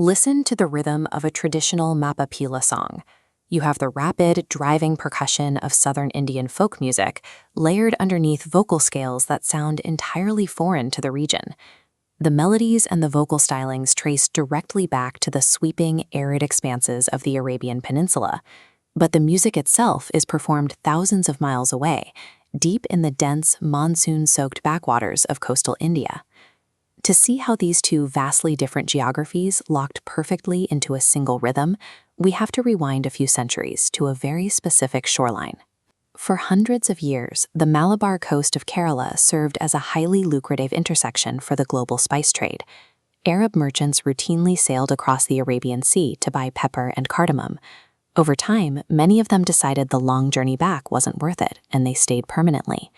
Listen to the rhythm of a traditional Mappila song. You have the rapid, driving percussion of southern Indian folk music layered underneath vocal scales that sound entirely foreign to the region. The melodies and the vocal stylings trace directly back to the sweeping, arid expanses of the Arabian Peninsula, but the music itself is performed thousands of miles away, deep in the dense, monsoon-soaked backwaters of coastal India. To see how these two vastly different geographies locked perfectly into a single rhythm, we have to rewind a few centuries to a very specific shoreline. For hundreds of years, the Malabar coast of Kerala served as a highly lucrative intersection for the global spice trade. Arab merchants routinely sailed across the Arabian Sea to buy pepper and cardamom. Over time, many of them decided the long journey back wasn't worth it, and they stayed permanently.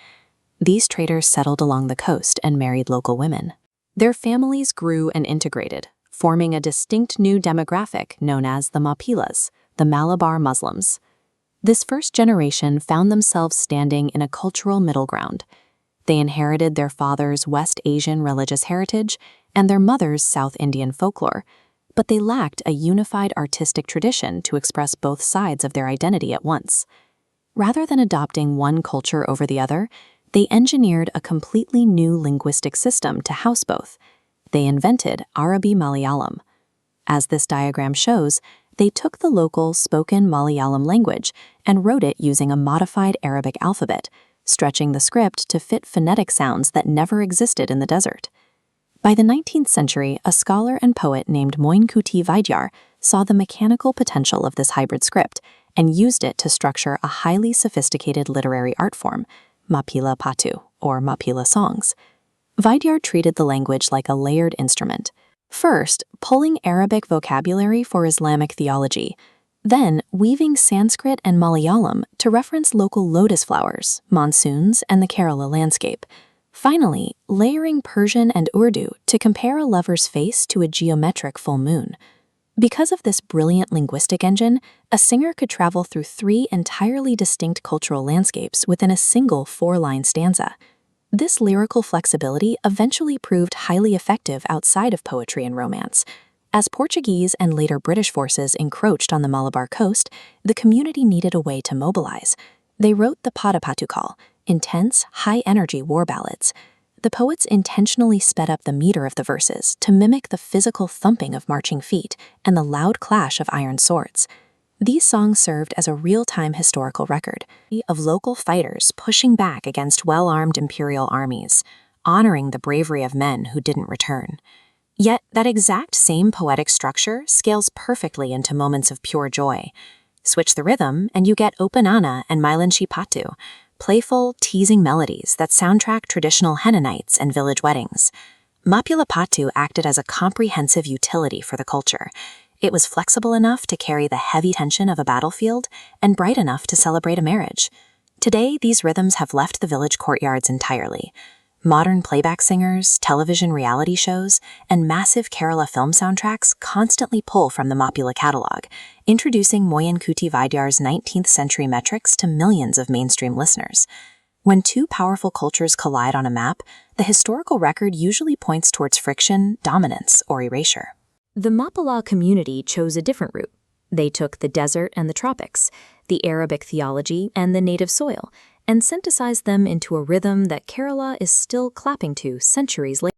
These traders settled along the coast and married local women. Their families grew and integrated, forming a distinct new demographic known as the Mappilas, the Malabar Muslims. This first generation found themselves standing in a cultural middle ground. They inherited their father's West Asian religious heritage and their mother's South Indian folklore, but they lacked a unified artistic tradition to express both sides of their identity at once. Rather than adopting one culture over the other, they engineered a completely new linguistic system to house both. They invented Arabi Malayalam. As this diagram shows, they took the local spoken Malayalam language and wrote it using a modified Arabic alphabet, stretching the script to fit phonetic sounds that never existed in the desert. By the 19th century, a scholar and poet named Moinkuti Vaidyar saw the mechanical potential of this hybrid script and used it to structure a highly sophisticated literary art form, Mappila Pattu, or Mappila songs. Vaidyar treated the language like a layered instrument, first pulling Arabic vocabulary for Islamic theology, then weaving Sanskrit and Malayalam to reference local lotus flowers, monsoons, and the Kerala landscape. Finally, layering Persian and Urdu to compare a lover's face to a geometric full moon. Because of this brilliant linguistic engine, a singer could travel through 3 entirely distinct cultural landscapes within a single 4-line stanza. This lyrical flexibility eventually proved highly effective outside of poetry and romance. As Portuguese and later British forces encroached on the Malabar coast, the community needed a way to mobilize. They wrote the Pattu Pattu call, intense, high-energy war ballads. The poets intentionally sped up the meter of the verses to mimic the physical thumping of marching feet and the loud clash of iron swords. These songs served as a real-time historical record of local fighters pushing back against well-armed imperial armies, honoring the bravery of men who didn't return. Yet that exact same poetic structure scales perfectly into moments of pure joy. Switch the rhythm and you get Opanana and Mailanchi Pattu, playful, teasing melodies that soundtrack traditional henna nights and village weddings. Mappila Pattu acted as a comprehensive utility for the culture. It was flexible enough to carry the heavy tension of a battlefield and bright enough to celebrate a marriage. Today, these rhythms have left the village courtyards entirely. Modern playback singers, television reality shows, and massive Kerala film soundtracks constantly pull from the Mappila catalog, introducing Moinkuti Vaidyar's 19th century metrics to millions of mainstream listeners. When two powerful cultures collide on a map, the historical record usually points towards friction, dominance, or erasure. The Mappila community chose a different route. They took the desert and the tropics, the Arabic theology and the native soil, and synthesized them into a rhythm that Kerala is still clapping to centuries later.